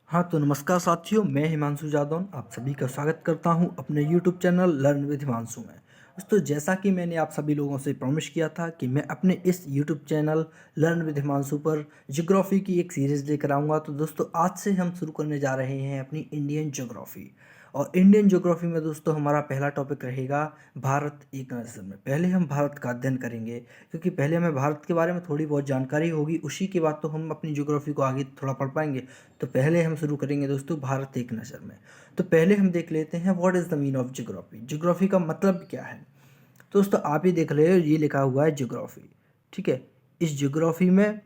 हाँ तो नमस्कार साथियों, मैं हिमांशु जादौन आप सभी का स्वागत करता हूँ अपने YouTube channel learn with Himanshu में। दोस्तों, जैसा कि मैंने आप सभी लोगों से प्रॉमिस किया था कि मैं अपने इस YouTube channel learn with Himanshu पर ज्योग्राफी की एक सीरीज़ लेकर आऊँगा। तो दोस्तों, आज से हम शुरू करने जा रहे हैं अपनी इंडियन ज्योग्राफी। और इंडियन ज्योग्राफी में दोस्तों हमारा पहला टॉपिक रहेगा भारत एक नज़र में। पहले हम भारत का अध्ययन करेंगे, क्योंकि पहले हमें भारत के बारे में थोड़ी बहुत जानकारी होगी, उसी के बाद तो हम अपनी ज्योग्राफी को आगे थोड़ा पढ़ पाएंगे। तो पहले हम शुरू करेंगे दोस्तों भारत एक नज़र में। तो पहले हम देख लेते हैं what is the mean of geography. Geography का मतलब क्या है। तो दोस्तों आप ही देख रहे हो, ये लिखा हुआ है ज्योग्राफी, ठीक है। इस ज्योग्राफी में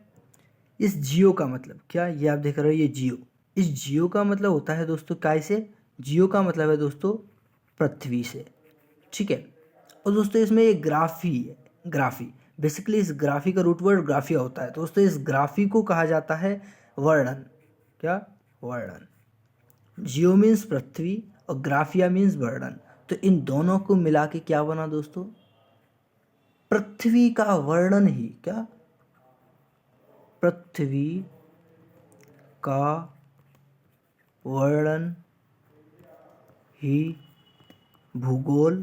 इस जियो का मतलब क्या, ये आप देख रहे हो, ये जियो। इस जियो का मतलब होता है दोस्तों काय से। जियो का मतलब है दोस्तों पृथ्वी से, ठीक है। और दोस्तों इसमें एक ग्राफी है, ग्राफी। बेसिकली इस ग्राफी का रूट वर्ड ग्राफिया होता है। तो दोस्तों इस ग्राफी को कहा जाता है वर्णन। क्या, वर्णन। जियो मीन्स पृथ्वी और ग्राफिया मीन्स वर्णन। तो इन दोनों को मिला के क्या बना दोस्तों, पृथ्वी का वर्णन ही क्या, पृथ्वी का वर्णन ही भूगोल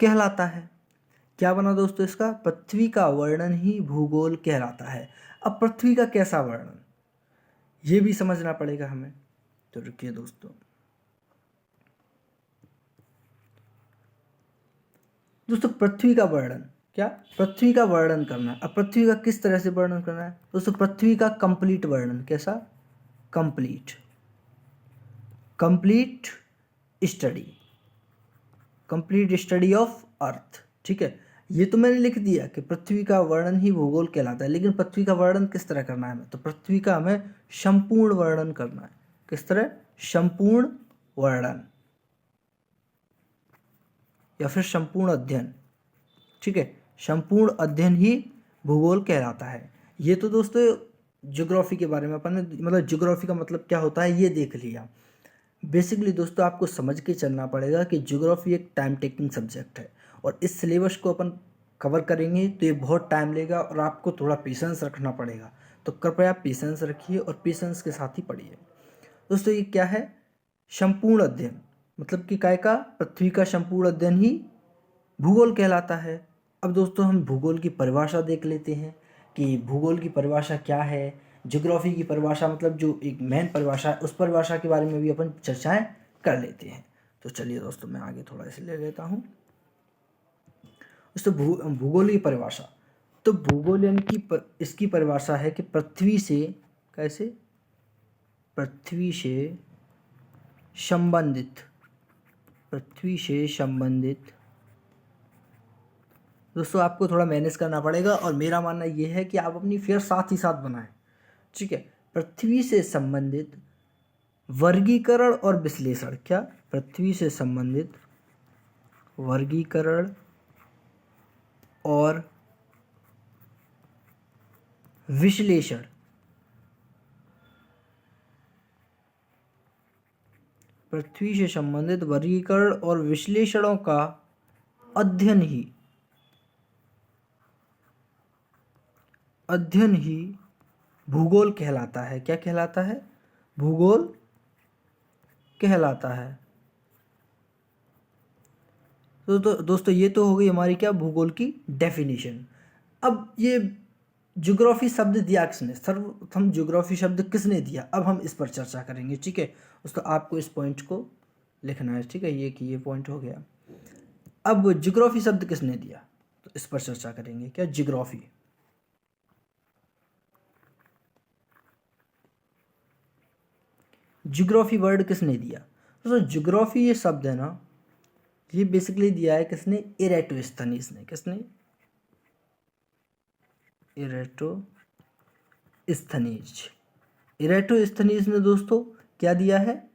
कहलाता है। क्या बना दोस्तों इसका, पृथ्वी का वर्णन ही भूगोल कहलाता है। अब पृथ्वी का कैसा वर्णन, ये भी समझना पड़ेगा हमें। तो रुकिए दोस्तों, पृथ्वी का वर्णन क्या, पृथ्वी का वर्णन करना है। अब पृथ्वी का किस तरह से वर्णन करना है दोस्तों, पृथ्वी का कंप्लीट वर्णन। कैसा, complete, complete study, complete study of earth, ठीक है। ये तो मैंने लिख दिया कि पृथ्वी का वर्णन ही भूगोल कहलाता है, लेकिन पृथ्वी का वर्णन किस तरह करना है हमें, तो पृथ्वी का हमें संपूर्ण वर्णन करना है। किस तरह, संपूर्ण वर्णन या फिर संपूर्ण अध्ययन, ठीक है। संपूर्ण अध्ययन ही भूगोल कहलाता है। ये तो दोस्तों ज्योग्राफी के बारे में अपन ने, मतलब ज्योग्राफी का मतलब क्या होता है ये देख लिया। बेसिकली दोस्तों आपको समझ के चलना पड़ेगा कि ज्योग्राफी एक टाइम टेकिंग सब्जेक्ट है, और इस सिलेबस को अपन कवर करेंगे तो ये बहुत टाइम लेगा और आपको थोड़ा पेशेंस रखना पड़ेगा। तो कृपया पेशेंस रखिए और पेशेंस के साथ ही पढ़िए। दोस्तों ये क्या है, संपूर्ण अध्ययन, मतलब कि काय का, पृथ्वी का संपूर्ण अध्ययन ही भूगोल कहलाता है। अब दोस्तों हम भूगोल की परिभाषा देख लेते हैं कि भूगोल की परिभाषा क्या है। ज्योग्राफी की परिभाषा मतलब जो एक मेन परिभाषा है, उस परिभाषा के बारे में भी अपन चर्चाएं कर लेते हैं। तो चलिए दोस्तों मैं आगे थोड़ा इसे ले लेता हूँ। दोस्तों भूगोल की परिभाषा, तो भूगोल यानी कि इसकी परिभाषा है कि पृथ्वी से, कैसे, पृथ्वी से संबंधित, पृथ्वी से संबंधित। दोस्तों आपको थोड़ा मैनेज करना पड़ेगा, और मेरा मानना यह है कि आप अपनी फेयर साथ ही साथ बनाएं, ठीक है। पृथ्वी से संबंधित वर्गीकरण और विश्लेषण, क्या, पृथ्वी से संबंधित वर्गीकरण और विश्लेषण, पृथ्वी से संबंधित वर्गीकरण और विश्लेषणों का अध्ययन ही भूगोल कहलाता है। क्या कहलाता है, भूगोल कहलाता है। तो दोस्तों ये तो हो गई हमारी क्या, भूगोल की डेफिनेशन। अब ये ज्योग्राफी शब्द दिया किसने, सर्वप्रथम ज्योग्राफी शब्द किसने दिया, अब हम इस पर चर्चा करेंगे, ठीक है। दोस्तों आपको इस पॉइंट को लिखना है, ठीक है, ये कि ये पॉइंट हो गया। अब ज्योग्राफी शब्द किसने दिया, तो इस पर चर्चा करेंगे। क्या, ज्योग्राफी, ज्योग्राफी वर्ड किसने दिया। दोस्तों ज्योग्राफी ये शब्द है ना, ये बेसिकली दिया है किसने, इरेटोस्थनीज ने। किसने, इरेटोस्थनीज। इरेटोस्थनीज ने दोस्तों क्या दिया है,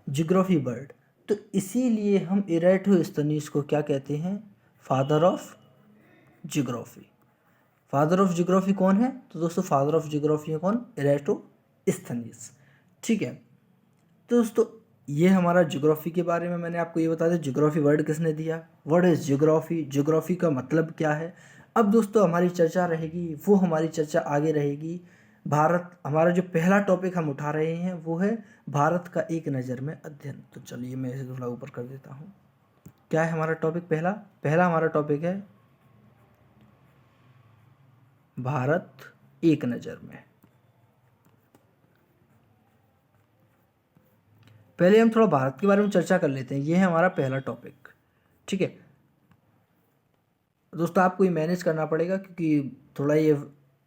ज्योग्राफी वर्ड। तो इसीलिए हम इरेटोस्थनीज को क्या कहते हैं, father of geography. Father of geography कौन है, तो दोस्तों फादर ऑफ ज्योग्राफी है कौन, इरेटोस्थनीज, ठीक है। तो दोस्तों ये हमारा ज्योग्राफी के बारे में मैंने आपको ये बता दिया, ज्योग्राफी वर्ड किसने दिया, व्हाट इज ज्योग्राफी, ज्योग्राफी का मतलब क्या है। अब दोस्तों हमारी चर्चा रहेगी, वो हमारी चर्चा आगे रहेगी भारत, हमारा जो पहला टॉपिक हम उठा रहे हैं वो है भारत का एक नज़र में अध्ययन। तो चलिए मैं इसे थोड़ा ऊपर कर देता हूँ। क्या है हमारा टॉपिक? पहला हमारा टॉपिक है भारत एक नज़र में। पहले हम थोड़ा भारत के बारे में चर्चा कर लेते हैं। ये है हमारा पहला टॉपिक, ठीक है दोस्तों। आपको ये मैनेज करना पड़ेगा क्योंकि थोड़ा ये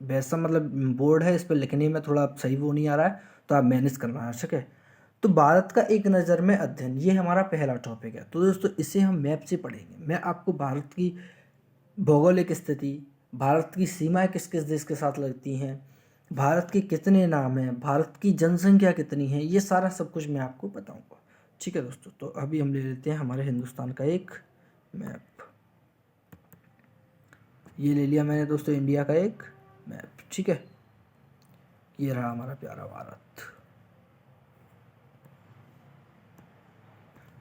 वैसा मतलब बोर्ड है, इस पर लिखने में थोड़ा सही वो नहीं आ रहा है, तो आप मैनेज करना है, ठीक है। तो भारत का एक नज़र में अध्ययन, ये हमारा पहला टॉपिक है। तो दोस्तों इसे हम मैप से पढ़ेंगे। मैं आपको भारत की भौगोलिक स्थिति, भारत की सीमाएं किस किस देश के साथ लगती हैं, भारत के कितने नाम हैं, भारत की जनसंख्या कितनी है, ये सारा सब कुछ मैं आपको बताऊंगा, ठीक है दोस्तों। तो अभी हम ले लेते हैं हमारे हिंदुस्तान का एक मैप। ये ले लिया मैंने दोस्तों इंडिया का एक मैप, ठीक है। ये रहा हमारा प्यारा भारत।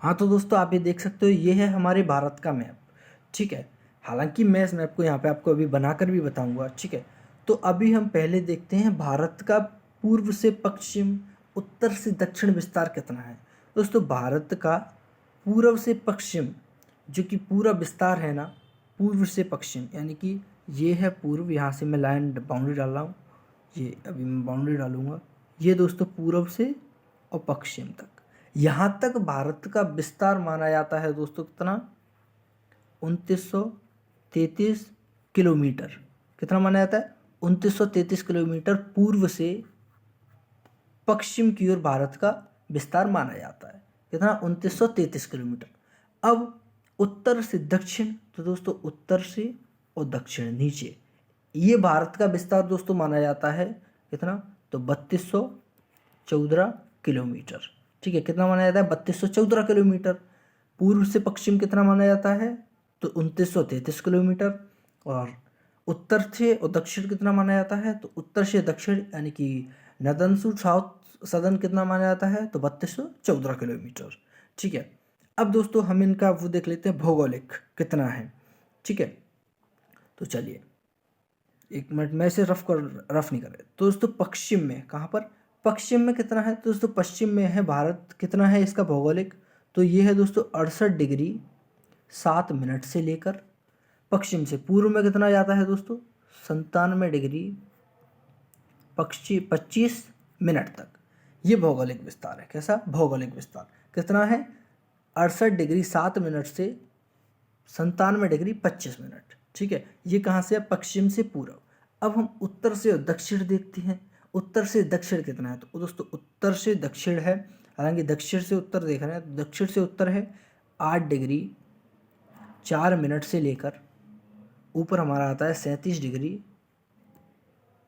हाँ तो दोस्तों आप ये देख सकते हो, ये है हमारे भारत का मैप, ठीक है। हालांकि मैं इस मैप को यहाँ पे आपको अभी बनाकर भी बताऊंगा, ठीक है। तो अभी हम पहले देखते हैं भारत का पूर्व से पश्चिम, उत्तर से दक्षिण विस्तार कितना है। दोस्तों भारत का पूर्व से पश्चिम जो कि पूरा विस्तार है ना, पूर्व से पश्चिम यानी कि ये है पूर्व, यहाँ से मैं लाइन बाउंड्री डाल रहा हूँ, ये अभी मैं बाउंड्री डालूंगा। ये दोस्तों पूर्व से और पश्चिम तक, यहाँ तक भारत का विस्तार माना जाता है दोस्तों कितना? 2933 किलोमीटर। कितना माना जाता है? 2933 किलोमीटर पूर्व से पश्चिम की ओर भारत का विस्तार माना जाता है। कितना? 2933 किलोमीटर। अब उत्तर से दक्षिण, तो दोस्तों उत्तर से और दक्षिण नीचे, ये भारत का विस्तार दोस्तों माना जाता है कितना? तो 3214 किलोमीटर, ठीक है। कितना माना जाता है? 3214 किलोमीटर। पूर्व से पश्चिम कितना माना जाता है? तो 2933 किलोमीटर। और उत्तर से और दक्षिण कितना माना जाता है? तो उत्तर से दक्षिण यानी कि नॉर्दर्न टू साउथ सदर्न कितना माना जाता है? तो 3214 किलोमीटर, ठीक है। अब दोस्तों हम इनका वो देख लेते हैं भौगोलिक कितना है, ठीक है। तो चलिए एक मिनट, मैं इसे रफ नहीं कर रहे। तो दोस्तों पश्चिम में कहाँ पर? पश्चिम में कितना है? तो दोस्तों पश्चिम में है भारत। कितना है इसका भौगोलिक? तो ये है दोस्तों 68 डिग्री 7 मिनट से लेकर पश्चिम से। पूर्व में कितना जाता है दोस्तों? 97 डिग्री 25 मिनट तक। ये भौगोलिक विस्तार है। कैसा भौगोलिक विस्तार? कितना है? 68 डिग्री 7 मिनट से 97 डिग्री 25 मिनट, ठीक है। ये कहाँ से है? पश्चिम से पूर्व। अब हम उत्तर से दक्षिण देखते हैं। उत्तर से दक्षिण कितना है? तो दोस्तों उत्तर से दक्षिण है, हालांकि दक्षिण से उत्तर देख रहे हैं तो दक्षिण से उत्तर है 8 डिग्री 4 मिनट से लेकर ऊपर हमारा आता है 37 डिग्री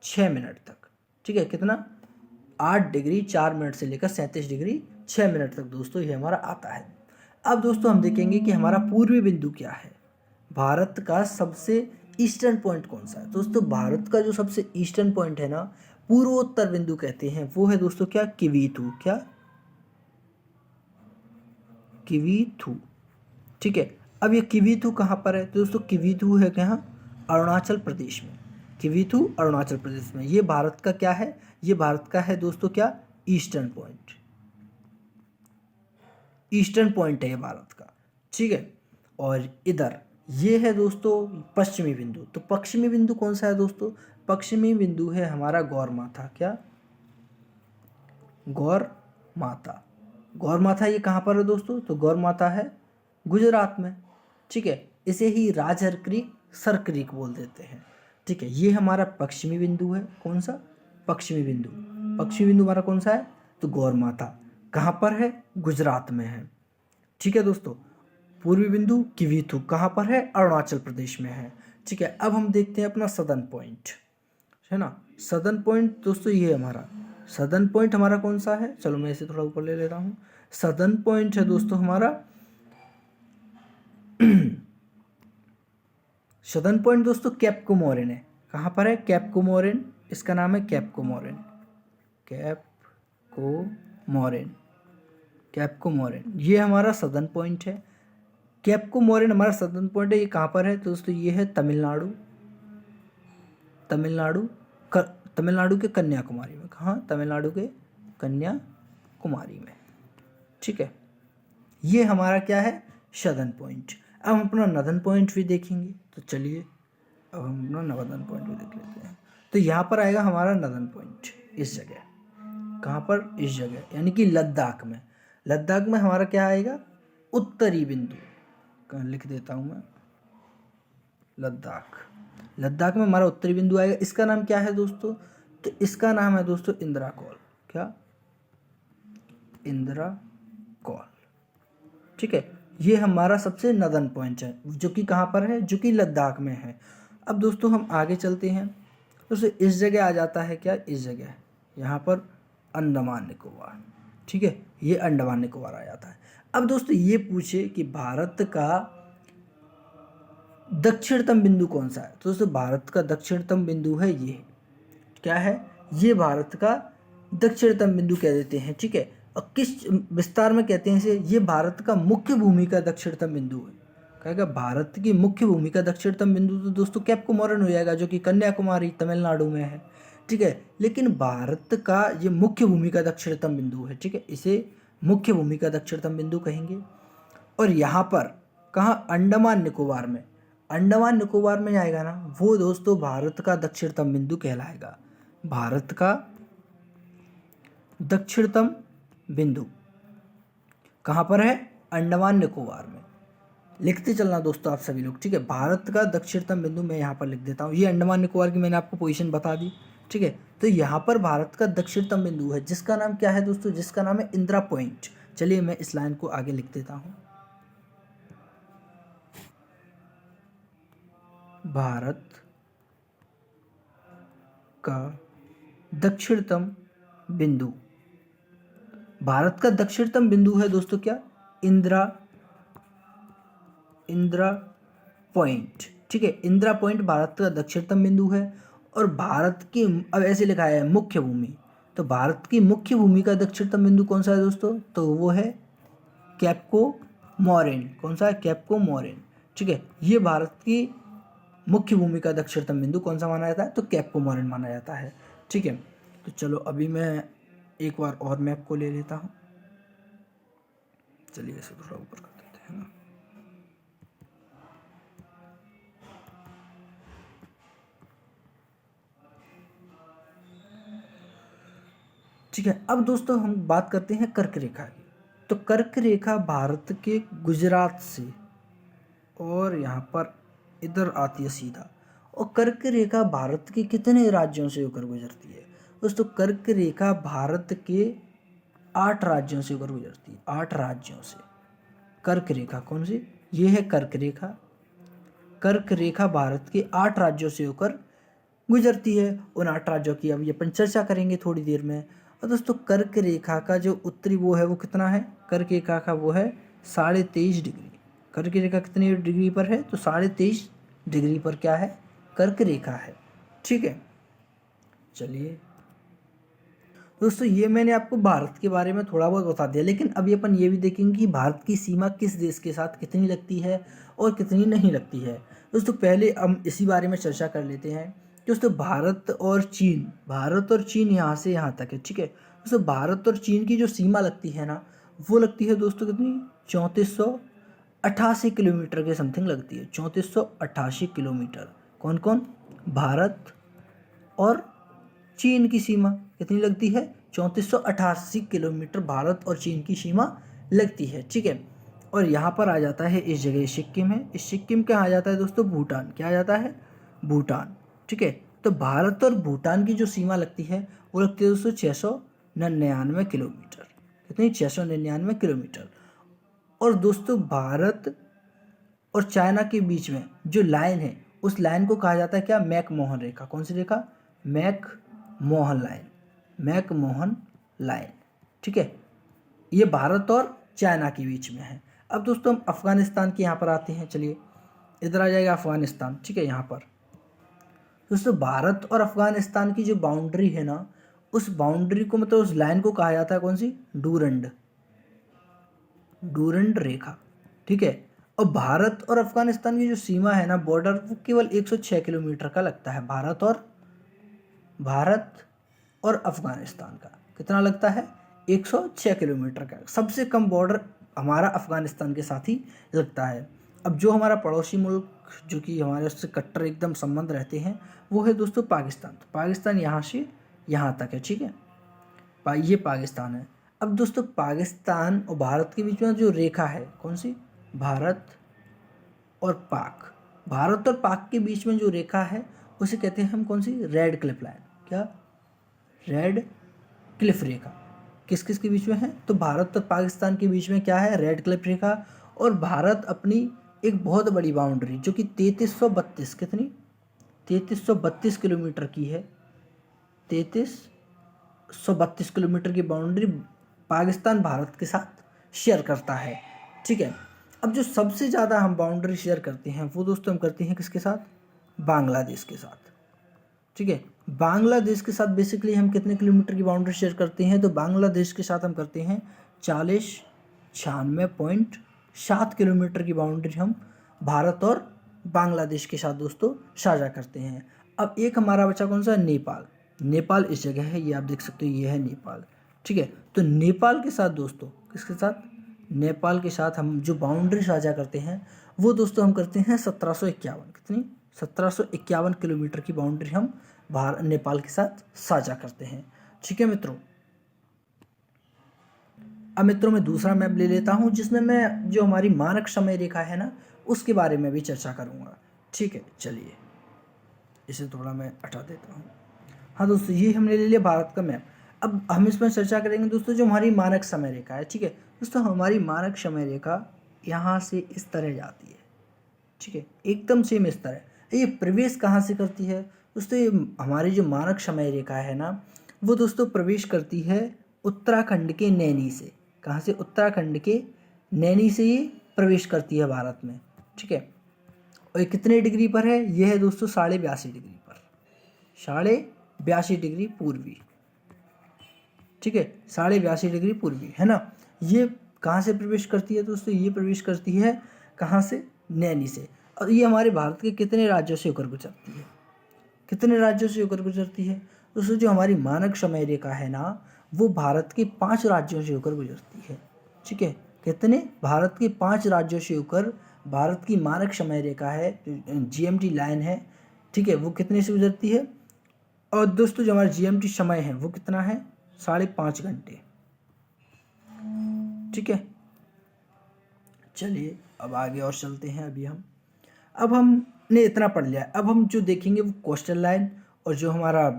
6 मिनट तक, ठीक है। कितना? 8 डिग्री 4 मिनट से लेकर 37 डिग्री 6 मिनट तक दोस्तों ये हमारा आता है। अब दोस्तों हम देखेंगे कि हमारा पूर्वी बिंदु क्या है। भारत का सबसे ईस्टर्न पॉइंट कौन सा है? दोस्तों भारत का जो सबसे ईस्टर्न पॉइंट है ना, पूर्वोत्तर बिंदु कहते हैं, वो है दोस्तों क्या? किवीथू। क्या? किवीथू, ठीक है। अब ये किवीथू कहाँ पर है? तो दोस्तों किवीथू है कहाँ? अरुणाचल प्रदेश में। किवीथू अरुणाचल प्रदेश में। ये भारत का क्या है? ये भारत का है दोस्तों क्या? Eastern point. ईस्टर्न पॉइंट है ये भारत का, ठीक है। और इधर ये है दोस्तों पश्चिमी बिंदु। तो पश्चिमी बिंदु कौन सा है दोस्तों? पश्चिमी बिंदु है हमारा गौर माथा। क्या? गौर माथा। गौर माथा ये कहाँ पर है दोस्तों? तो गौर माथा है गुजरात में, ठीक है। इसे ही राजहर क्रीक, सर क्रीक बोल देते हैं, ठीक है। ये हमारा पश्चिमी बिंदु है। कौन सा? पश्चिमी बिंदु। पश्चिमी बिंदु हमारा कौन सा है? तो गौर माथा। कहाँ पर है? गुजरात में है, ठीक है दोस्तों। पूर्वी बिंदु किवीथू कहाँ पर है? अरुणाचल प्रदेश में है, ठीक है। अब हम देखते हैं अपना सदर्न पॉइंट, है ना। सदर्न पॉइंट दोस्तों ये हमारा सदर्न पॉइंट हमारा कौन सा है? चलो मैं इसे थोड़ा ऊपर ले ले रहा हूँ। सदर्न पॉइंट है दोस्तों हमारा सदर्न पॉइंट दोस्तों कैप कोमोरिन है। कहाँ पर है? Cap Comorin. इसका नाम है cap Comorin. Cap Comorin, cap Comorin ये हमारा सदर्न पॉइंट है। कैप कोमोरिन हमारा सदर्न पॉइंट है। ये कहाँ पर है? तो दोस्तों ये है तमिलनाडु। तमिलनाडु तमिलनाडु के कन्याकुमारी में। कहाँ? तमिलनाडु के कन्याकुमारी में। ठीक है, ये हमारा क्या है? Southern point. अब हम अपना नॉर्दर्न पॉइंट भी देखेंगे, तो चलिए अब हम अपना नॉर्दर्न पॉइंट भी देख लेते हैं। तो यहाँ पर आएगा हमारा नॉर्दर्न पॉइंट, इस जगह। कहाँ पर? इस जगह, यानी कि लद्दाख में। लद्दाख में हमारा क्या आएगा? उत्तरी बिंदु। लिख देता हूँ मैं, लद्दाख। लद्दाख में हमारा उत्तरी बिंदु आएगा। इसका नाम क्या है दोस्तों? तो इसका नाम है दोस्तों इंदिरा कॉल। क्या? इंदिरा कॉल। ठीक है, ये हमारा सबसे नॉर्दर्न पॉइंट है, जो कि कहाँ पर है? जो कि लद्दाख में है। अब दोस्तों हम आगे चलते हैं। दोस्तों इस जगह आ जाता है क्या? इस जगह, यहाँ पर अंडमान निकोबार। ठीक है, ये अंडमान निकोबार आ जाता है। अब दोस्तों ये पूछे कि भारत का दक्षिणतम बिंदु कौन सा है? तो दोस्तों भारत का दक्षिणतम बिंदु है ये। क्या है? ये भारत का दक्षिणतम बिंदु कह देते हैं। ठीक है, और किस विस्तार में कहते हैं इसे? ये भारत का मुख्य भूमि का दक्षिणतम बिंदु है। कहेगा भारत की मुख्य भूमि का दक्षिणतम बिंदु तो दोस्तों कैप कोमोरिन हो जाएगा, जो कि कन्याकुमारी तमिलनाडु में है। ठीक है, लेकिन भारत का ये मुख्य भूमि का दक्षिणतम बिंदु है। ठीक है, इसे मुख्य भूमि का दक्षिणतम बिंदु कहेंगे। और यहाँ पर कहाँ? अंडमान निकोबार में। अंडमान निकोबार में आएगा ना, वो दोस्तों भारत का दक्षिणतम बिंदु कहलाएगा। भारत का दक्षिणतम बिंदु कहाँ पर है? अंडमान निकोबार में। लिखते चलना दोस्तों आप सभी लोग। ठीक है, भारत का दक्षिणतम बिंदु मैं यहाँ पर लिख देता हूँ। ये अंडमान निकोबार की मैंने आपको पोजीशन बता दी। ठीक है, तो यहाँ पर भारत का दक्षिणतम बिंदु है, जिसका नाम क्या है दोस्तों? जिसका नाम है इंदिरा पॉइंट। चलिए मैं इस लाइन को आगे लिख देता हूँ। भारत का दक्षिणतम बिंदु, भारत का दक्षिणतम बिंदु है दोस्तों क्या? इंदिरा पॉइंट। ठीक है, इंदिरा पॉइंट भारत का दक्षिणतम बिंदु है। और भारत की, अब ऐसे लिखा है मुख्य भूमि, तो भारत की मुख्य भूमि का दक्षिणतम बिंदु कौन सा है दोस्तों? तो वो है कैप्को मोरिन। कौन सा है? कैप्को मोरिन। ठीक है, ये भारत की मुख्य भूमि का दक्षिणतम बिंदु कौन सा माना जाता है? तो कैप्को मोरिन माना जाता है। ठीक है, तो चलो अभी मैं एक बार और मैप को ले लेता हूँ। चलिए इसे थोड़ा ऊपर कर देते हैं ना। ठीक है, अब दोस्तों हम बात करते हैं कर्क रेखा की। तो कर्क रेखा भारत के गुजरात से और यहाँ पर इधर आती है सीधा। और कर्क रेखा भारत के कितने राज्यों से होकर गुजरती है दोस्तों? कर्क रेखा भारत के 8 राज्यों से होकर गुजरती है। 8 राज्यों से कर्क रेखा कौन सी? ये है कर्क रेखा। कर्क रेखा भारत के 8 राज्यों से होकर गुजरती है। उन 8 राज्यों की अभी अपन चर्चा करेंगे थोड़ी देर में। और दोस्तों कर्क रेखा का जो उत्तरी वो है वो कितना है? कर्क रेखा का वो है 23.5 डिग्री। कर्क रेखा कितनी डिग्री पर है? तो 23.5 डिग्री पर क्या है? कर्क रेखा है। ठीक है, चलिए दोस्तों ये मैंने आपको भारत के बारे में थोड़ा बहुत बता दिया, लेकिन अभी अपन ये भी देखेंगे कि भारत की सीमा किस देश के साथ कितनी लगती है और कितनी नहीं लगती है। दोस्तों पहले हम इसी बारे में चर्चा कर लेते हैं। दोस्तों भारत और चीन यहाँ से यहाँ तक है। ठीक है, दोस्तों भारत और चीन की जो सीमा लगती है ना, वो लगती है दोस्तों कितनी? 3488 किलोमीटर के समथिंग लगती है। 3488 किलोमीटर। कौन कौन? भारत और चीन की सीमा कितनी लगती है? 3488 किलोमीटर भारत और चीन की सीमा लगती है। ठीक है, और यहाँ पर आ जाता है इस जगह सिक्किम है। इस सिक्किम क्या आ जाता है दोस्तों? भूटान। क्या आ जाता है? भूटान। ठीक है, तो भारत और भूटान की जो सीमा लगती है वो लगती है दोस्तों 699 किलोमीटर। कितनी? 699 किलोमीटर। और दोस्तों भारत और चाइना के बीच में जो लाइन है, उस लाइन को कहा जाता है क्या? मैकमोहन रेखा। कौन सी रेखा? McMahon line. McMahon line. ठीक है, ये भारत और चाइना के बीच में है। अब दोस्तों हम अफगानिस्तान के यहाँ पर आते हैं। चलिए इधर आ जाएगा अफगानिस्तान। ठीक है, यहाँ पर दोस्तों भारत और अफगानिस्तान की जो बाउंड्री है ना, उस बाउंड्री को मतलब उस लाइन को कहा जाता है कौन सी? डूरंड रेखा। ठीक है, और भारत और अफगानिस्तान की जो सीमा है ना, बॉर्डर, वो केवल 106 किलोमीटर का लगता है। भारत और भारत और अफ़गानिस्तान का कितना लगता है, 106 किलोमीटर का। सबसे कम बॉर्डर हमारा अफ़गानिस्तान के साथ ही लगता है। अब जो हमारा पड़ोसी मुल्क जो कि हमारे उससे कट्टर एकदम संबंध रहते हैं वो है दोस्तों पाकिस्तान। तो पाकिस्तान यहाँ से यहाँ तक है, ठीक है, ये पाकिस्तान है। अब दोस्तों पाकिस्तान और भारत के बीच में जो रेखा है कौन सी, भारत और पाक, भारत और पाक के बीच में जो रेखा है उसे कहते हैं हम कौन सी, रेड क्लिफ लाइन। क्या, रेड क्लिफ रेखा। किस किस के बीच में है, तो भारत और पाकिस्तान के बीच में क्या है, रेड क्लिफ रेखा। और भारत अपनी एक बहुत बड़ी बाउंड्री जो कि 3332 कितनी, 3332 किलोमीटर की है, 3332 किलोमीटर की बाउंड्री पाकिस्तान भारत के साथ शेयर करता है, ठीक है। अब जो सबसे ज़्यादा हम बाउंड्री शेयर करते हैं वो दोस्तों हम करते हैं किसके साथ, बांग्लादेश के साथ, ठीक है। बांग्लादेश के साथ बेसिकली हम कितने किलोमीटर की बाउंड्री शेयर करते हैं, तो बांग्लादेश के साथ हम करते हैं 40-96.7 किलोमीटर की बाउंड्री हम भारत और बांग्लादेश के साथ दोस्तों साझा करते हैं। अब एक हमारा बचा कौन सा, नेपाल। नेपाल इस जगह है, ये आप देख सकते हो, ये है नेपाल, ठीक है। तो नेपाल के साथ दोस्तों किसके साथ, नेपाल के साथ हम जो बाउंड्री साझा करते हैं वो दोस्तों हम करते हैं 1751, कितनी, 1751 किलोमीटर की बाउंड्री हम नेपाल के साथ साझा करते हैं, ठीक है मित्रों। अब मित्रों मैं दूसरा मैप ले लेता हूं जिसमें मैं जो हमारी मानक समय रेखा है ना उसके बारे में भी चर्चा करूंगा, ठीक है। चलिए इसे थोड़ा मैं हटा देता हूं। हाँ दोस्तों, ये हमने ले लिया भारत का मैप। अब हम इसमें चर्चा करेंगे दोस्तों जो हमारी मानक समय रेखा है, ठीक है। दोस्तों हमारी मानक समय रेखा यहाँ से इस तरह जाती है, ठीक है, एकदम सेम इस तरह। ये प्रवेश कहाँ से करती है दोस्तों, ये हमारी जो मानक समय रेखा है ना वो दोस्तों प्रवेश करती है उत्तराखंड के नैनी से। कहाँ से, उत्तराखंड के नैनी से ये प्रवेश करती है भारत में, ठीक है। और ये कितने डिग्री पर है, ये है दोस्तों 82.5 डिग्री पर, 82.5 डिग्री पूर्वी, ठीक है, 82.5 डिग्री पूर्वी है ना। ये कहाँ से प्रवेश करती है दोस्तों, ये प्रवेश करती है कहाँ से, नैनी से। और ये हमारे भारत के कितने राज्यों से होकर गुजरती है, कितने राज्यों से होकर गुजरती है दोस्तों, जो हमारी मानक समय रेखा है ना वो भारत के 5 राज्यों से होकर गुजरती है, ठीक है। कितने, भारत के 5 राज्यों से होकर भारत की मानक समय रेखा है, जीएमटी लाइन है, ठीक है, वो कितने से गुजरती है। और दोस्तों जो हमारा जीएमटी समय है वो कितना है, 5.5 घंटे, ठीक है। चलिए अब आगे और चलते हैं। अब हमने इतना पढ़ लिया, अब हम जो देखेंगे वो कोस्टल लाइन और जो हमारा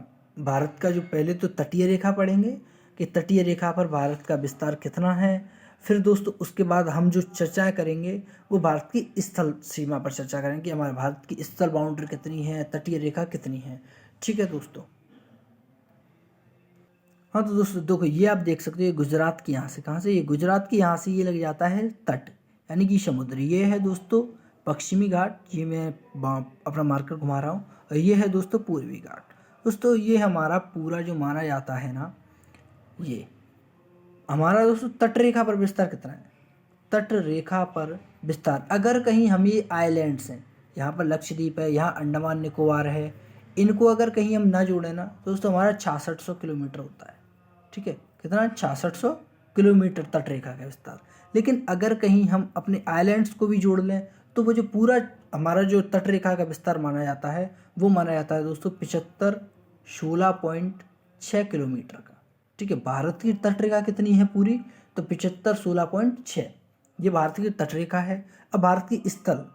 भारत का जो पहले तो तटीय रेखा पढ़ेंगे कि तटीय रेखा पर भारत का विस्तार कितना है। फिर दोस्तों उसके बाद हम जो चर्चाएं करेंगे वो भारत की स्थल सीमा पर चर्चा करेंगे कि हमारे भारत की स्थल बाउंड्री कितनी है, तटीय रेखा कितनी है, ठीक है दोस्तों। हाँ तो दोस्तों देखो ये आप देख सकते हो गुजरात की यहाँ से, कहाँ से, ये गुजरात की यहाँ से ये लग जाता है तट यानी कि समुद्र। ये है दोस्तों पश्चिमी घाट, ये मैं अपना मार्कर घुमा रहा हूँ, और ये है दोस्तों पूर्वी घाट। दोस्तों ये हमारा पूरा जो माना जाता है ना, ये हमारा दोस्तों तट रेखा पर विस्तार कितना है, तट रेखा पर विस्तार। अगर कहीं हम ये आइलैंड्स हैं, यहाँ पर लक्षद्वीप है, यहाँ अंडमान निकोबार है, इनको अगर कहीं हम ना जोड़ें ना तो दोस्तों हमारा 6600 किलोमीटर होता है, ठीक है, कितना, 6600 किलोमीटर तट रेखा का विस्तार। लेकिन अगर कहीं हम अपने आइलैंड्स को भी जोड़ लें तो वो जो पूरा हमारा जो तट रेखा का विस्तार माना जाता है वो माना जाता है दोस्तों 75-16.6 किलोमीटर का, ठीक है। भारत की तट रेखा कितनी है पूरी, तो 75-16.6 ये भारत की तट रेखा है। अब भारत की स्थल,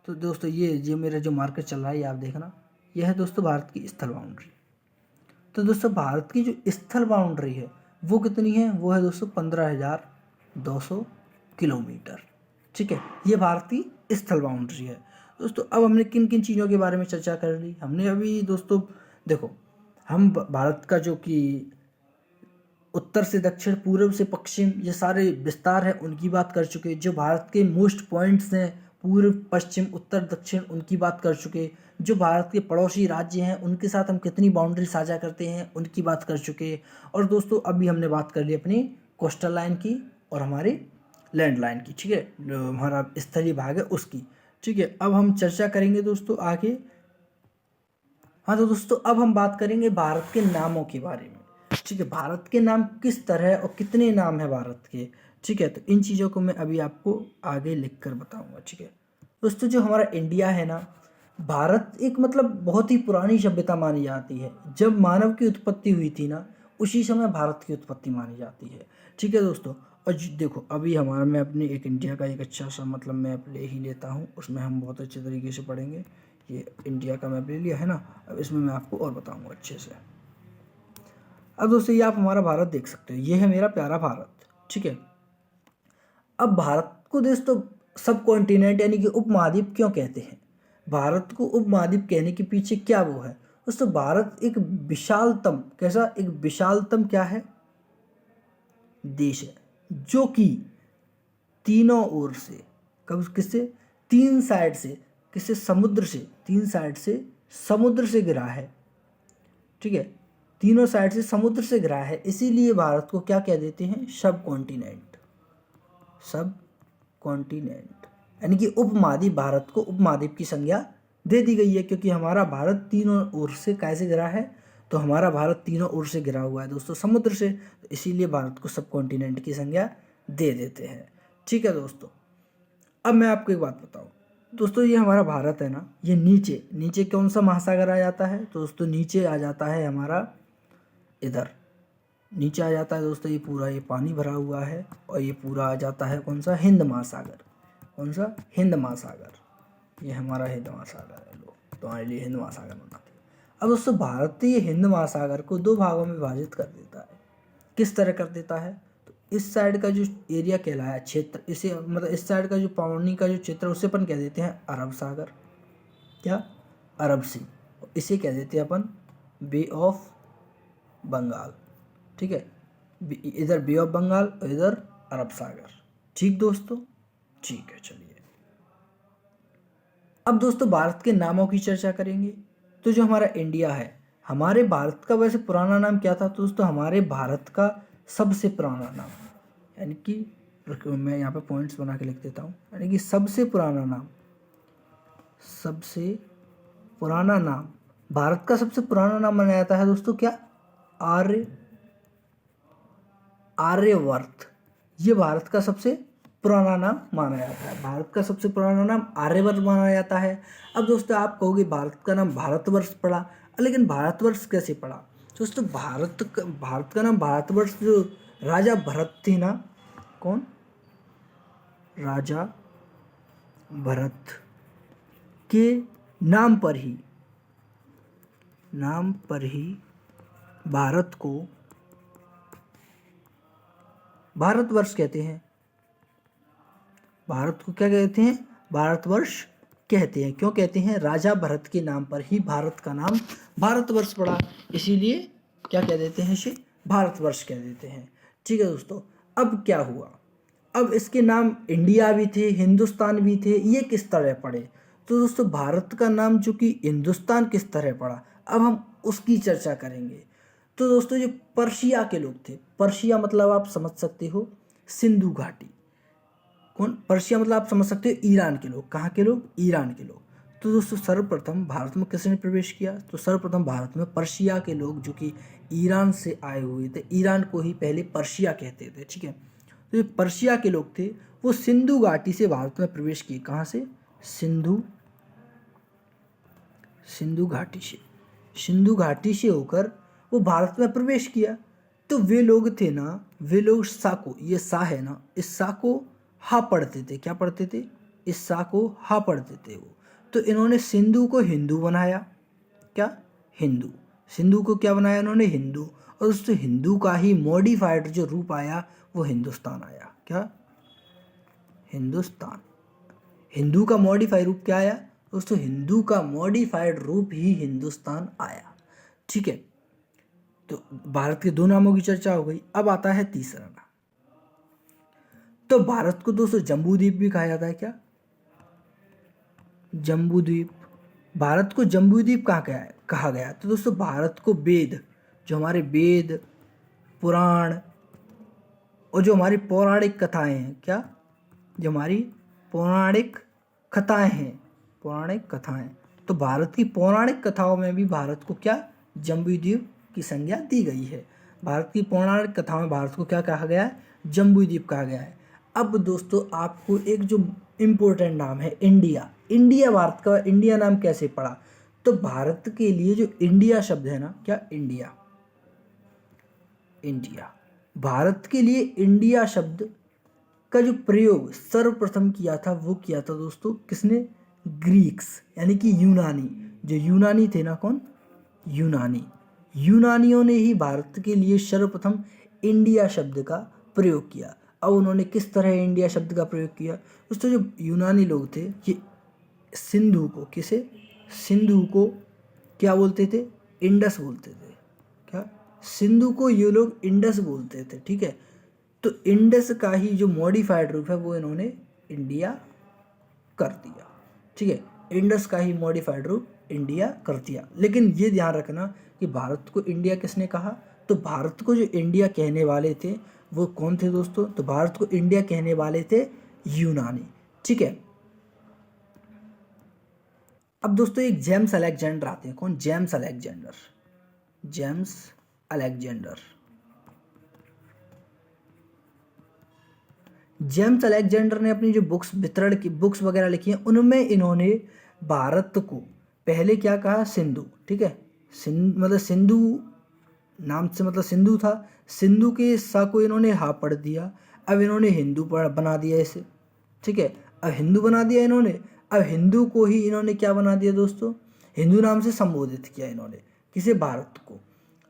तो दोस्तों ये मेरा जो मार्कर चल रहा है ये आप देखना, यह है दोस्तों भारत की स्थल बाउंड्री। तो दोस्तों भारत की जो स्थल बाउंड्री है वो कितनी है, वो है दोस्तों 15,200 किलोमीटर, ठीक है, ये भारत की स्थल बाउंड्री है। दोस्तों अब हमने किन किन चीज़ों के बारे में चर्चा कर ली, हमने अभी दोस्तों देखो हम भारत का जो कि उत्तर से दक्षिण, पूर्व से पश्चिम, ये सारे विस्तार हैं उनकी बात कर चुके, जो भारत के मोस्ट पॉइंट्स हैं पूर्व पश्चिम उत्तर दक्षिण उनकी बात कर चुके, जो भारत के पड़ोसी राज्य हैं उनके साथ हम कितनी बाउंड्री साझा करते हैं उनकी बात कर चुके। और दोस्तों अभी हमने बात कर ली अपनी कोस्टल लाइन की और हमारी लैंड लाइन की, ठीक है, जो हमारा स्थलीय भाग है उसकी, ठीक है। अब हम चर्चा करेंगे दोस्तों आगे। हाँ तो दोस्तों अब हम बात करेंगे भारत के नामों के बारे में। ठीक है, भारत के नाम किस तरह और कितने नाम है भारत के। ठीक है, तो इन चीज़ों को मैं अभी आपको आगे लिख कर बताऊँगा। ठीक है दोस्तों, जो हमारा इंडिया है ना, भारत एक मतलब बहुत ही पुरानी सभ्यता मानी जाती है। जब मानव की उत्पत्ति हुई थी ना, उसी समय भारत की उत्पत्ति मानी जाती है। ठीक है दोस्तों, और देखो अभी हमारा मैं अपने एक इंडिया का एक अच्छा सा मतलब मैप ले ही लेता हूँ, उसमें हम बहुत अच्छे तरीके से पढ़ेंगे। ये इंडिया का मैप ले लिया है ना, अब इसमें मैं आपको और बताऊँगा अच्छे से। अब दोस्तों ये आप हमारा भारत देख सकते हो, ये है मेरा प्यारा भारत। ठीक है, अब भारत को दोस्तों सब कॉन्टिनेंट यानी कि उपमहाद्वीप क्यों कहते हैं। भारत को उपमहाद्वीप कहने के पीछे क्या वो है दोस्तों, भारत एक विशालतम कैसा एक विशालतम क्या है देश है, जो कि तीनों ओर से कब किससे तीन साइड से किससे समुद्र से तीन साइड से समुद्र से घिरा है। ठीक है, तीनों साइड से समुद्र से घिरा है, इसीलिए भारत को क्या कह देते हैं, सब कॉन्टिनेंट। सब कॉन्टिनेंट यानी कि उपमहाद्वीप, भारत को उपमहाद्वीप की संज्ञा दे दी गई है, क्योंकि हमारा भारत तीनों ओर से कैसे घिरा है, तो हमारा भारत तीनों ओर से घिरा हुआ है दोस्तों समुद्र से, तो इसीलिए भारत को सब कॉन्टिनेंट की संज्ञा दे देते हैं। ठीक है दोस्तों, अब मैं आपको एक बात बताऊं दोस्तों, ये हमारा भारत है ना, ये नीचे नीचे कौन सा महासागर आ जाता है, तो दोस्तों नीचे आ जाता है हमारा इधर नीचे आ जाता है दोस्तों, ये पूरा ये पानी भरा हुआ है, और ये पूरा आ जाता है कौन सा, हिंद महासागर। कौन सा, हिंद महासागर। ये हमारा हिंद महासागर है, लो तुम्हारे लिए हिंद महासागर बनाते हैं। अब दोस्तों भारत ये हिंद महासागर को दो भागों में विभाजित कर देता है। किस तरह कर देता है, तो इस साइड का जो एरिया कहलाया क्षेत्र, इसे मतलब इस साइड का जो पानी का जो क्षेत्र उसे अपन कह देते हैं अरब सागर, क्या, अरब सी। इसे कह देते हैं अपन बे ऑफ बंगाल। ठीक है, इधर बे ऑफ बंगाल और इधर अरब सागर। ठीक दोस्तों, ठीक है चलिए अब दोस्तों भारत के नामों की चर्चा करेंगे। तो जो हमारा इंडिया है, हमारे भारत का वैसे पुराना नाम क्या था, तो दोस्तों हमारे भारत का सबसे पुराना नाम यानी कि मैं यहाँ पे पॉइंट्स बना के लिख देता हूँ, यानी कि सबसे पुराना नाम, सबसे पुराना नाम, भारत का सबसे पुराना नाम माना जाता है दोस्तों क्या, आर्यवर्त। ये भारत का सबसे पुराना नाम माना जाता है, भारत का सबसे पुराना नाम आर्यवर्त माना जाता है। अब दोस्तों आप कहोगे भारत का नाम भारतवर्ष पड़ा, लेकिन भारतवर्ष कैसे पड़ा, दोस्तों भारत का नाम भारतवर्ष जो राजा भरत थे ना, कौन, राजा भरत के नाम पर ही भारत को भारतवर्ष कहते हैं। भारत को क्या कहते हैं, भारतवर्ष कहते हैं। क्यों कहते हैं, राजा भरत के नाम पर ही भारत का नाम भारतवर्ष पड़ा, इसीलिए क्या कह देते हैं, इसे भारतवर्ष कह देते हैं। ठीक है दोस्तों, अब क्या हुआ, अब इसके नाम इंडिया भी थे, हिंदुस्तान भी थे, ये किस तरह पड़े, तो दोस्तों भारत का नाम जो कि हिंदुस्तान किस तरह पड़ा, अब हम उसकी चर्चा करेंगे। तो दोस्तों जो पर्शिया के लोग थे, पर्शिया मतलब आप समझ सकते हो सिंधु घाटी, कौन, पर्शिया मतलब आप समझ सकते हो ईरान के लोग, कहाँ के लोग, ईरान के लोग। तो दोस्तों सर्वप्रथम भारत में किसने प्रवेश किया, तो सर्वप्रथम भारत में पर्शिया के लोग जो कि ईरान से आए हुए थे, ईरान को ही पहले पर्शिया कहते थे। ठीक है, तो ये पर्शिया के लोग थे, वो सिंधु घाटी से भारत में प्रवेश किए, कहाँ से, सिंधु घाटी से होकर वो भारत में प्रवेश किया। तो वे लोग थे ना, वे लोग सा को, ये सा है ना, इस सा को हा पढ़ते थे, क्या पढ़ते थे, इस सा को हा पढ़ते थे वो। तो इन्होंने सिंधु को हिंदू बनाया, क्या, हिंदू, सिंधु को क्या बनाया इन्होंने, हिंदू, और उस हिंदू का ही मॉडिफाइड जो रूप आया वो हिंदुस्तान आया, क्या, हिंदुस्तान। हिंदू का मॉडिफाइड रूप क्या आया दोस्तों, हिंदू का मॉडिफाइड रूप ही हिंदुस्तान आया। ठीक है, तो भारत के दो नामों की चर्चा हो गई, अब आता है तीसरा नाम। तो भारत को दोस्तों जम्बूद्वीप भी कहा जाता है, क्या, जम्बूद्वीप। भारत को जम्बूद्वीप कहा गया, तो दोस्तों भारत को वेद, जो हमारे वेद, पुराण और जो हमारी पौराणिक कथाएं हैं, क्या, जो हमारी पौराणिक कथाएं हैं, तो भारत की पौराणिक कथाओं में भी भारत को क्या जम्बूद्वीप की संज्ञा दी गई है। भारत की पौराणिक कथाओं में भारत को क्या कहा गया है, जम्बूद्वीप कहा गया है। अब दोस्तों आपको एक जो इम्पोर्टेंट नाम है इंडिया, इंडिया भारत का इंडिया नाम कैसे पड़ा, तो भारत के लिए जो इंडिया शब्द है ना, क्या इंडिया, इंडिया भारत के लिए इंडिया शब्द का जो प्रयोग सर्वप्रथम किया था वो किया था दोस्तों किसने, ग्रीक्स यानी कि यूनानी, जो यूनानी थे ना, कौन, यूनानी, यूनानियों ने ही भारत के लिए सर्वप्रथम इंडिया शब्द का प्रयोग किया। अब उन्होंने किस तरह इंडिया शब्द का प्रयोग किया, दोस्तों जो यूनानी लोग थे ये सिंधु को, किसे, सिंधु को क्या बोलते थे, इंडस बोलते थे, क्या, सिंधु को ये लोग इंडस बोलते थे, ठीक है। तो इंडस का ही जो मॉडिफाइड रूप है वो इन्होंने इंडिया कर दिया, ठीक है, इंडस का ही मॉडिफाइड रूप इंडिया कर दिया। लेकिन ये ध्यान रखना कि भारत को इंडिया किसने कहा, तो भारत को जो इंडिया कहने वाले थे वो कौन थे दोस्तों, तो भारत को इंडिया कहने वाले थे यूनानी, ठीक है। अब दोस्तों एक जेम्स अलेक्जेंडर आते हैं, कौन, James Alexander, James Alexander, James Alexander ने अपनी जो बुक्स वितरण की बुक्स वगैरह लिखी हैं उनमें इन्होंने भारत को पहले क्या कहा, सिंधु, ठीक है, मतलब सिंधु नाम से मतलब सिंधु था, सिंधु के सा को इन्होंने हा पढ़ दिया, अब इन्होंने हिंदू बना दिया इसे, ठीक है, अब हिंदू बना दिया इन्होंने, अब हिंदू को ही इन्होंने क्या बना दिया दोस्तों, हिंदू नाम से संबोधित किया इन्होंने, किसे, भारत को।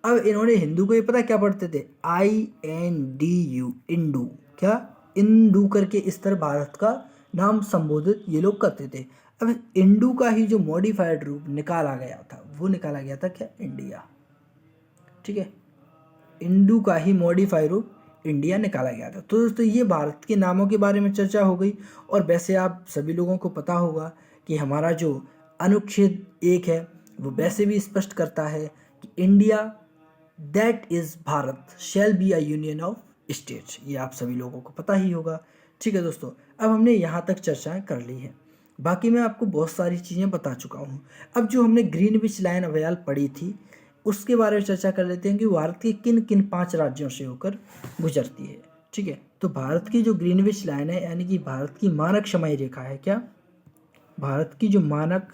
अब इन्होंने हिंदू को ये पता क्या पढ़ते थे, INDU, इंडू, क्या, इंडू करके इस तरह भारत का नाम संबोधित ये लोग करते थे। अब इंडू का ही जो मॉडिफाइड रूप निकाला गया था वो निकाला गया था क्या, इंडिया, ठीक है, इंडू का ही मॉडिफाइड रूप इंडिया निकाला गया था। तो दोस्तों ये भारत के नामों के बारे में चर्चा हो गई। और वैसे आप सभी लोगों को पता होगा कि हमारा जो अनुच्छेद 1 है वो वैसे भी स्पष्ट करता है कि India that is Bharat shall be a union of states, ये आप सभी लोगों को पता ही होगा, ठीक है दोस्तों। अब हमने यहाँ तक चर्चाएं कर ली है, बाकी मैं आपको बहुत सारी चीज़ें बता चुका हूँ। अब जो हमने ग्रीनविच लाइन ऑफ रोयाल पढ़ी थी उसके बारे में चर्चा कर लेते हैं कि भारत के किन किन 5 राज्यों से होकर गुजरती है, ठीक है। तो भारत की जो ग्रीनविच लाइन है यानी कि भारत की मानक समय रेखा है, क्या, भारत की जो मानक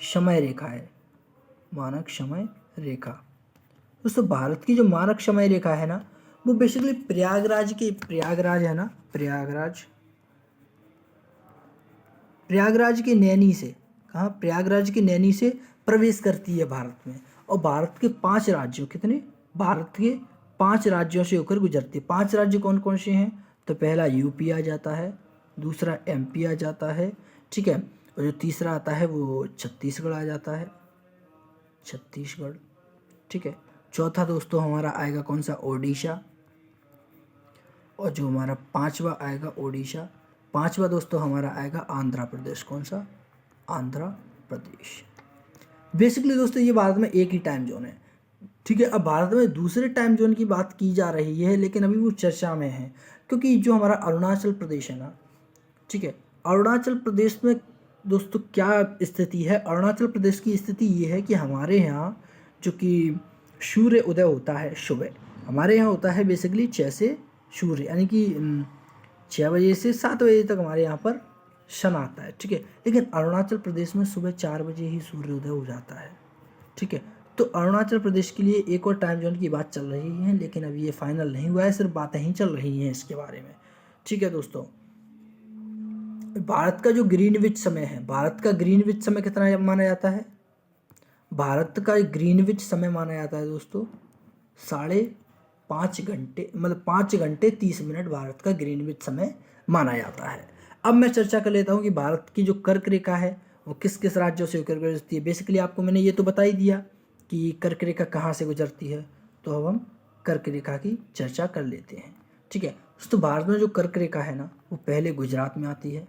समय रेखा है, मानक समय रेखा, दोस्तों भारत की जो मानक समय रेखा है ना वो बेसिकली प्रयागराज है ना, प्रयागराज के नैनी से, कहाँ, प्रयागराज के नैनी से प्रवेश करती है भारत में। और भारत के 5 राज्यों, कितने, भारत के 5 राज्यों से होकर गुजरती है। 5 राज्य कौन कौन से हैं, तो पहला यूपी आ जाता है, दूसरा MP आ जाता है, ठीक है, और जो तीसरा आता है वो छत्तीसगढ़ आ जाता है, छत्तीसगढ़, ठीक है। चौथा दोस्तों हमारा आएगा कौन सा, ओडिशा, और जो हमारा 5वां आएगा ओडिशा, 5वां दोस्तों हमारा आएगा आंध्र प्रदेश, कौन सा, आंध्र प्रदेश। बेसिकली दोस्तों ये भारत में एक ही टाइम जोन है, ठीक है। अब भारत में दूसरे टाइम जोन की बात की जा रही है लेकिन अभी वो चर्चा में है, क्योंकि जो हमारा अरुणाचल प्रदेश है ना, ठीक है, अरुणाचल प्रदेश में दोस्तों क्या स्थिति है, अरुणाचल प्रदेश की स्थिति ये है कि हमारे यहाँ जो कि सूर्य उदय होता है सुबह, हमारे यहाँ होता है बेसिकली 6 से सूर्य यानी कि 6 बजे से 7 बजे तक हमारे यहाँ पर सन आता है, ठीक है। लेकिन अरुणाचल प्रदेश में सुबह 4 बजे ही सूर्योदय हो जाता है, ठीक है। तो अरुणाचल प्रदेश के लिए एक और टाइम जोन की बात चल रही है लेकिन अभी ये फाइनल नहीं हुआ है, सिर्फ बातें ही चल रही हैं इसके बारे में, ठीक है दोस्तों। भारत का जो ग्रीनविच समय है, भारत का ग्रीनविच समय कितना माना जाता है, भारत का ग्रीनविच समय माना जाता है दोस्तों 5.5 घंटे, मतलब 5 घंटे 30 मिनट भारत का ग्रीनविच समय माना जाता है। अब मैं चर्चा कर लेता हूँ कि भारत की जो कर्क रेखा है वो किस किस राज्यों से होकर गुजरती है। बेसिकली आपको मैंने ये तो बता ही दिया कि कर्क रेखा कहाँ से गुजरती है, तो अब हम कर्क रेखा की चर्चा कर लेते हैं, ठीक है दोस्तों। भारत में जो कर्क रेखा है ना वो पहले गुजरात में आती है,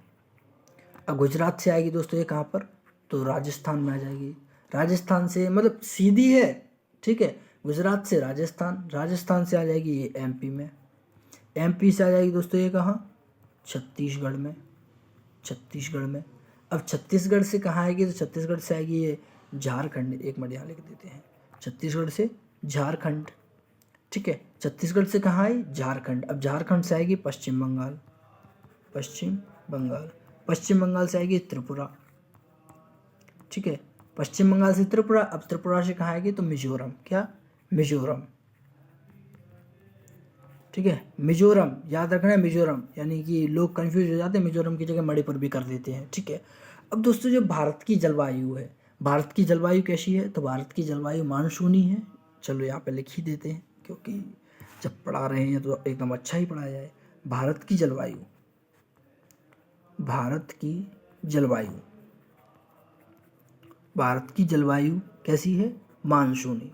अब गुजरात से आएगी दोस्तों ये कहाँ पर, तो राजस्थान में आ जाएगी, राजस्थान से मतलब सीधी है, ठीक है, गुजरात से राजस्थान, राजस्थान से आ जाएगी ये MP में, MP से आ जाएगी दोस्तों ये कहाँ, छत्तीसगढ़ में, छत्तीसगढ़ में, अब छत्तीसगढ़ से कहाँ आएगी, तो छत्तीसगढ़ से आएगी ये झारखंड। एक मिनट यहाँ लिख देते हैं, छत्तीसगढ़ से झारखंड, ठीक है। छत्तीसगढ़ से कहाँ आई, झारखंड। अब झारखंड से आएगी पश्चिम बंगाल, पश्चिम बंगाल। पश्चिम बंगाल से आएगी त्रिपुरा, ठीक है। पश्चिम बंगाल से त्रिपुरा। अब त्रिपुरा से कहाँ आएगी, तो मिजोरम। क्या, मिजोरम, ठीक है। मिजोरम याद रखना है, मिजोरम, यानी कि लोग कंफ्यूज हो जाते हैं, मिजोरम की जगह मणिपुर भी कर देते हैं, ठीक है। अब दोस्तों जो भारत की जलवायु है, भारत की जलवायु कैसी है, तो भारत की जलवायु मानसूनी है। चलो यहाँ पे लिख ही देते हैं, क्योंकि जब पढ़ा रहे हैं तो एकदम अच्छा ही पढ़ाया जाए। भारत की जलवायु, भारत की जलवायु, भारत की जलवायु कैसी है, मानसूनी।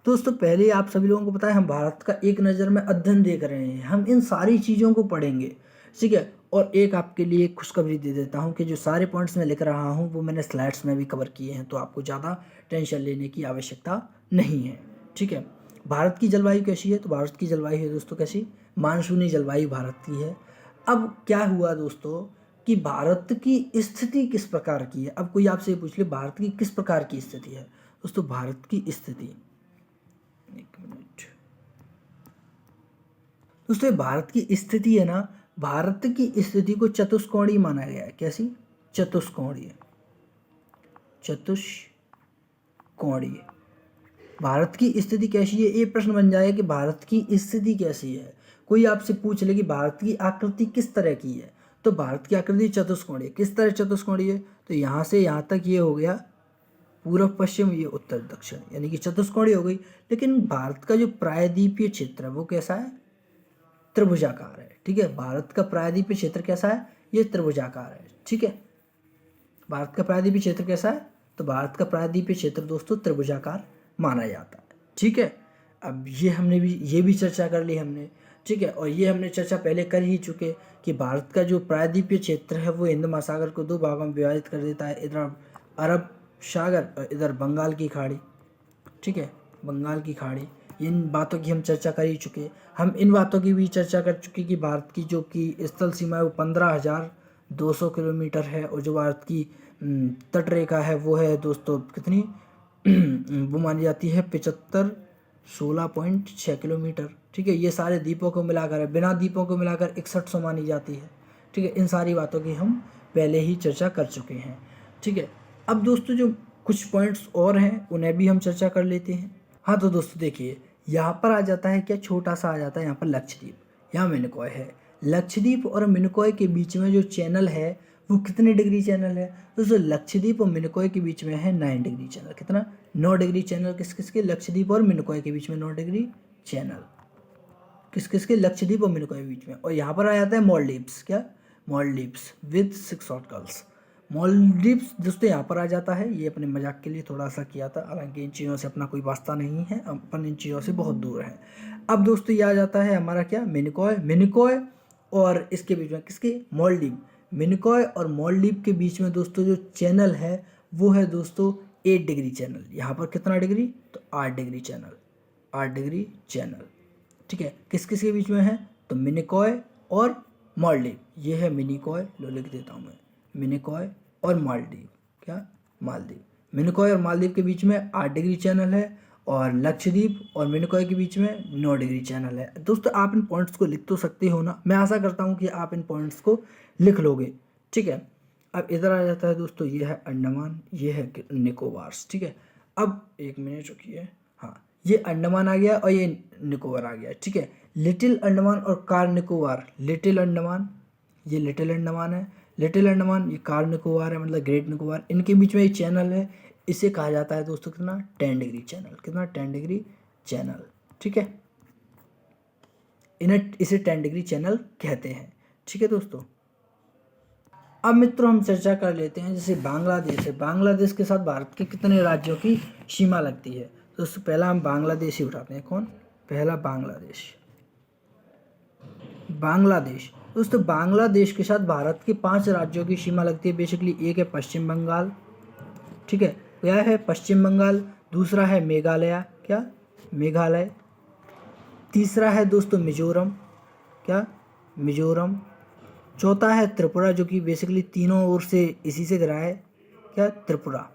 दोस्तों पहले आप सभी लोगों को पता है हम भारत का एक नज़र में अध्ययन देख रहे हैं, हम इन सारी चीज़ों को पढ़ेंगे, ठीक है। और एक आपके लिए खुशखबरी दे देता हूं कि जो सारे पॉइंट्स मैं लिख रहा हूं वो मैंने स्लाइड्स में भी कवर किए हैं, तो आपको ज़्यादा टेंशन लेने की आवश्यकता नहीं है, ठीक है। भारत की जलवायु कैसी है, तो भारत की जलवायु है दोस्तों कैसी, मानसूनी जलवायु भारत की है। अब क्या हुआ दोस्तों कि भारत की स्थिति किस प्रकार की है। अब कोई आपसे पूछ ले भारत की किस प्रकार की स्थिति है, दोस्तों भारत की स्थिति, एक मिनट दोस्तों, भारत की स्थिति है ना, भारत की स्थिति को चतुष्कोणीय माना गया है। कैसी, चतुष्कोणीय, चतुष्कोणीय। भारत की स्थिति कैसी है, ये प्रश्न बन जाए कि भारत की स्थिति कैसी है। कोई आपसे पूछ ले कि भारत की आकृति किस तरह की है, तो भारत की आकृति चतुष्कोणीय। किस तरह चतुष्कोणीय है, तो यहाँ से यहाँ तक ये हो गया पूर्व पश्चिम, ये उत्तर दक्षिण, यानी कि चतुष्कोणीय हो गई। लेकिन भारत का जो प्रायद्वीपीय क्षेत्र है वो कैसा है, त्रिभुजाकार है, ठीक है। भारत का प्रायद्वीपीय क्षेत्र कैसा है, ये त्रिभुजाकार है, ठीक है। भारत का प्रायद्वीपीय क्षेत्र कैसा है, तो भारत का प्रायद्वीपीय क्षेत्र दोस्तों त्रिभुजाकार माना जाता है, ठीक है। अब ये भी चर्चा कर ली हमने, ठीक है। और ये हमने चर्चा पहले कर ही चुके कि भारत का जो प्रायद्वीपीय क्षेत्र है वो हिंद महासागर को दो भागों में विभाजित कर देता है, इधर अरब सागर और इधर बंगाल की खाड़ी, ठीक है, बंगाल की खाड़ी। इन बातों की हम चर्चा कर ही चुके। हम इन बातों की भी चर्चा कर चुके कि भारत की जो कि स्थल सीमा है वो 15,200 किलोमीटर है, और जो भारत की तट रेखा है वो है दोस्तों कितनी वो मानी जाती है 16.6 किलोमीटर, ठीक है। ये सारे द्वीपों को मिलाकर है, बिना द्वीपों को मिलाकर 6100 मानी जाती है, ठीक है। इन सारी बातों की हम पहले ही चर्चा कर चुके हैं, ठीक है। अब दोस्तों जो कुछ पॉइंट्स और हैं उन्हें भी हम चर्चा कर लेते हैं। हाँ तो दोस्तों देखिए यहाँ पर आ जाता है क्या, छोटा सा आ जाता है यहाँ पर लक्षद्वीप, यहाँ मिनिकॉय है। लक्षद्वीप और मिनिकॉय के बीच में जो चैनल है वो कितने डिग्री चैनल है, दोस्तों लक्षद्वीप और मिनिकॉय के बीच में है 9 डिग्री चैनल। कितना, 9 डिग्री चैनल। किस किस के, लक्षद्वीप और मिनिकॉय के बीच में 9 डिग्री चैनल, किस किस के, लक्षद्वीप और मिनिकॉय के बीच में। और यहाँ पर आ जाता है मॉलडीव्स, क्या, मॉलडीव्स विद 6 सर्कल्स। मॉलडीव्स दोस्तों यहाँ पर आ जाता है, ये अपने मजाक के लिए थोड़ा सा किया था, हालांकि इन चीज़ों से अपना कोई वास्ता नहीं है, अपन इन चीज़ों से बहुत दूर है। अब दोस्तों ये आ जाता है हमारा क्या, मिनिकॉय। मिनिकॉय और इसके बीच में किसके, मॉलडीव। मिनिकॉय और मॉलडीव के बीच में दोस्तों जो चैनल है वो है दोस्तों 8 डिग्री चैनल। यहाँ पर कितना डिग्री, तो 8 डिग्री चैनल, 8 डिग्री चैनल, ठीक है। किस किस के बीच में है, तो मिनिकॉय और मालदीव। ये है मिनिकॉय, लो लिख देता हूँ मैं, मिनिकॉय और मालदीव, क्या, मालदीव। मिनिकॉय और मालदीव के बीच में 8 डिग्री चैनल है, और लक्षद्वीप और मिनिकॉय के बीच में 9 डिग्री चैनल है। दोस्तों आप इन पॉइंट्स को लिख तो सकते हो ना, मैं आशा करता हूँ कि आप इन पॉइंट्स को लिख लोगे, ठीक है। अब इधर आ जाता है दोस्तों, ये है अंडमान, ये है निकोबार्स, ठीक है। अब एक मिनट रुकिए, हाँ ये अंडमान आ गया और ये निकोबार आ गया, ठीक है। लिटिल अंडमान और कार निकोबार, लिटिल अंडमान, ये लिटिल अंडमान है, लिटिल अंडमान, ये कार निकोबार है, मतलब ग्रेट निकोबार। इनके बीच में एक चैनल है, इसे कहा जाता है दोस्तों कितना, 10 डिग्री चैनल। कितना, 10 डिग्री चैनल, ठीक है। इसे 10 डिग्री चैनल कहते हैं, ठीक है दोस्तों। अब मित्रों हम चर्चा कर लेते हैं, जैसे बांग्लादेश है, बांग्लादेश के साथ भारत के कितने राज्यों की सीमा लगती है। तो उससे पहला हम बांग्लादेश ही उठाते हैं, कौन, पहला बांग्लादेश। बांग्लादेश दोस्तों, बांग्लादेश के साथ भारत के 5 राज्यों की सीमा लगती है बेसिकली। एक है पश्चिम बंगाल, ठीक है, क्या है, पश्चिम बंगाल। दूसरा है मेघालय, क्या, मेघालय। तीसरा है दोस्तों मिजोरम, क्या, मिजोरम। चौथा है त्रिपुरा, जो कि बेसिकली तीनों ओर से इसी से घिरा है, क्या, त्रिपुरा।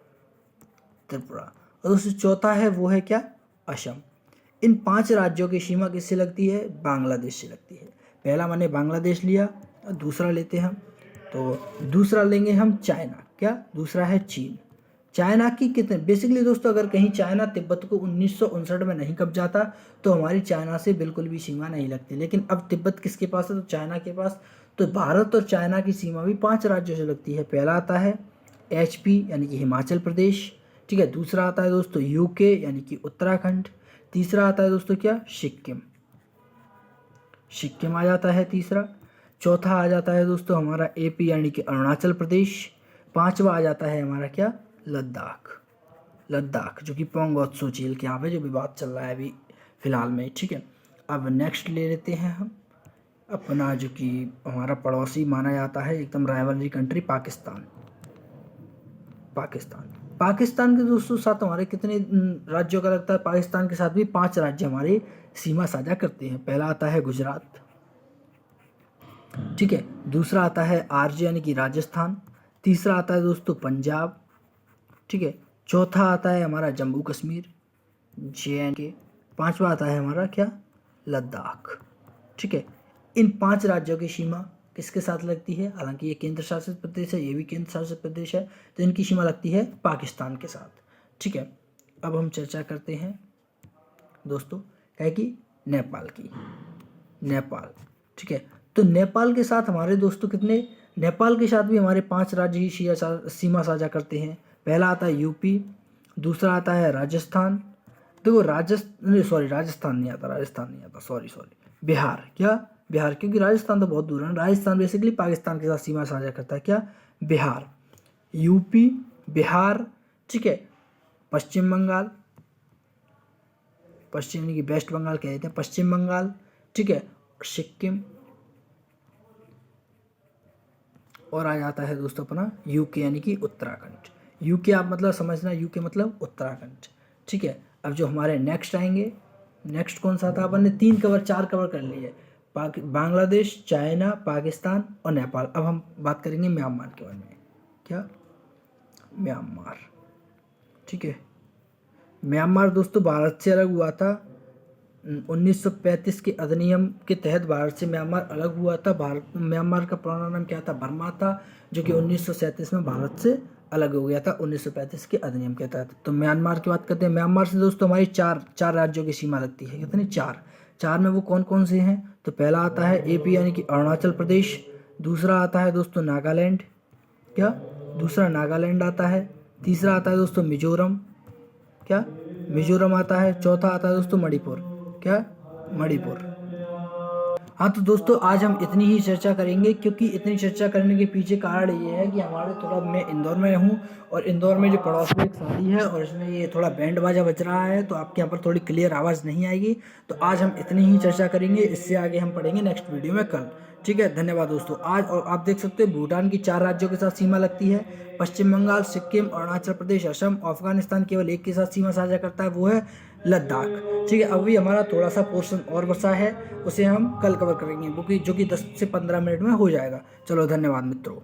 और दोस्तों चौथा है वो है क्या, असम। इन 5 राज्यों की सीमा किससे लगती है, बांग्लादेश से लगती है। पहला मैंने बांग्लादेश लिया, और दूसरा लेते हैं हम, तो दूसरा लेंगे हम चाइना, क्या, दूसरा है चीन। चाइना की कितने, बेसिकली दोस्तों अगर कहीं चाइना तिब्बत को 1959 में नहीं कब्जा था तो हमारी चाइना से बिल्कुल भी सीमा नहीं लगती, लेकिन अब तिब्बत किसके पास है, तो चाइना के पास। तो भारत और चाइना की सीमा भी 5 राज्यों से लगती है। पहला आता है HP यानी कि हिमाचल प्रदेश, ठीक है। दूसरा आता है दोस्तों UK यानी कि उत्तराखंड। तीसरा आता है दोस्तों क्या, सिक्किम आ जाता है तीसरा। चौथा आ जाता है दोस्तों हमारा AP यानी कि अरुणाचल प्रदेश। पांचवा आ जाता है हमारा क्या, लद्दाख, जो कि पोंगोत्सो झील के यहाँ पे जो विवाद चल रहा है अभी फिलहाल में, ठीक है। अब नेक्स्ट ले लेते हैं हम अपना, जो कि हमारा पड़ोसी माना जाता है, एकदम राइवलरी कंट्री, पाकिस्तान के दोस्तों साथ हमारे कितने राज्यों का लगता है, पाकिस्तान के साथ भी 5 राज्य हमारे सीमा साझा करते हैं। पहला आता है गुजरात, ठीक है। दूसरा आता है RJ यानी कि राजस्थान। तीसरा आता है दोस्तों पंजाब, ठीक है। चौथा आता है हमारा जम्मू कश्मीर, JNK। पांचवा आता है हमारा क्या, लद्दाख, ठीक है। इन 5 राज्यों की सीमा किसके साथ लगती है, हालांकि ये केंद्र शासित प्रदेश है, ये भी केंद्र शासित प्रदेश है, तो इनकी सीमा लगती है पाकिस्तान के साथ, ठीक है। अब हम चर्चा करते हैं दोस्तों है कि नेपाल की, ठीक है। तो नेपाल के साथ हमारे दोस्तों कितने, नेपाल के साथ भी हमारे 5 राज्य ही सीमा साझा करते हैं। पहला आता है UP, दूसरा आता है राजस्थान, देखो राजस्थान नहीं आता, सॉरी, बिहार, क्या, बिहार, क्योंकि राजस्थान तो बहुत दूर है। राजस्थान बेसिकली पाकिस्तान के साथ सीमा साझा करता है, क्या, बिहार, UP, बिहार, ठीक है। पश्चिम बंगाल, पश्चिम यानी कि वेस्ट बंगाल कहते हैं, पश्चिम बंगाल, ठीक है, सिक्किम, और आ जाता है दोस्तों अपना UK यानी कि उत्तराखंड। UK आप मतलब समझना, UK मतलब उत्तराखंड, ठीक है। अब जो हमारे नेक्स्ट आएंगे, नेक्स्ट कौन सा था, अपन ने 4 कवर कर लिए, बांग्लादेश, चाइना, पाकिस्तान और नेपाल। अब हम बात करेंगे म्यांमार के बारे में, क्या, म्यांमार, ठीक है। म्यांमार दोस्तों भारत से अलग हुआ था 1935 के अधिनियम के तहत, भारत से म्यांमार अलग हुआ था। म्यांमार का पुराना नाम क्या था, बर्मा था, जो कि 1937 में भारत से अलग हो गया था 1935 के अधिनियम के तहत। तो म्यांमार की बात करते हैं। म्यांमार से दोस्तों हमारी चार राज्यों की सीमा लगती है, कितनी, 4 में वो कौन कौन से हैं, तो पहला आता है AP यानी कि अरुणाचल प्रदेश। दूसरा आता है दोस्तों नागालैंड, क्या, दूसरा नागालैंड आता है। तीसरा आता है दोस्तों मिजोरम, क्या, मिजोरम आता है। चौथा आता है दोस्तों मणिपुर, क्या, मणिपुर। हाँ तो दोस्तों आज हम इतनी ही चर्चा करेंगे, क्योंकि इतनी चर्चा करने के पीछे कारण ये है कि हमारे थोड़ा, मैं इंदौर में हूँ और इंदौर में जो पड़ोस में एक शादी है और इसमें ये थोड़ा बैंड बाजा बज रहा है, तो आपके यहाँ पर थोड़ी क्लियर आवाज़ नहीं आएगी। तो आज हम इतनी ही चर्चा करेंगे, इससे आगे हम पढ़ेंगे नेक्स्ट वीडियो में कल, ठीक है। धन्यवाद दोस्तों। आज और आप देख सकते हो भूटान की 4 राज्यों के साथ सीमा लगती है, पश्चिम बंगाल, सिक्किम, अरुणाचल प्रदेश, असम। अफगानिस्तान केवल एक के साथ सीमा साझा करता है, वो है लद्दाख, ठीक है। अभी हमारा थोड़ा सा पोर्शन और बचा है, उसे हम कल कवर करेंगे, जो कि 10 से 15 मिनट में हो जाएगा। चलो धन्यवाद मित्रों।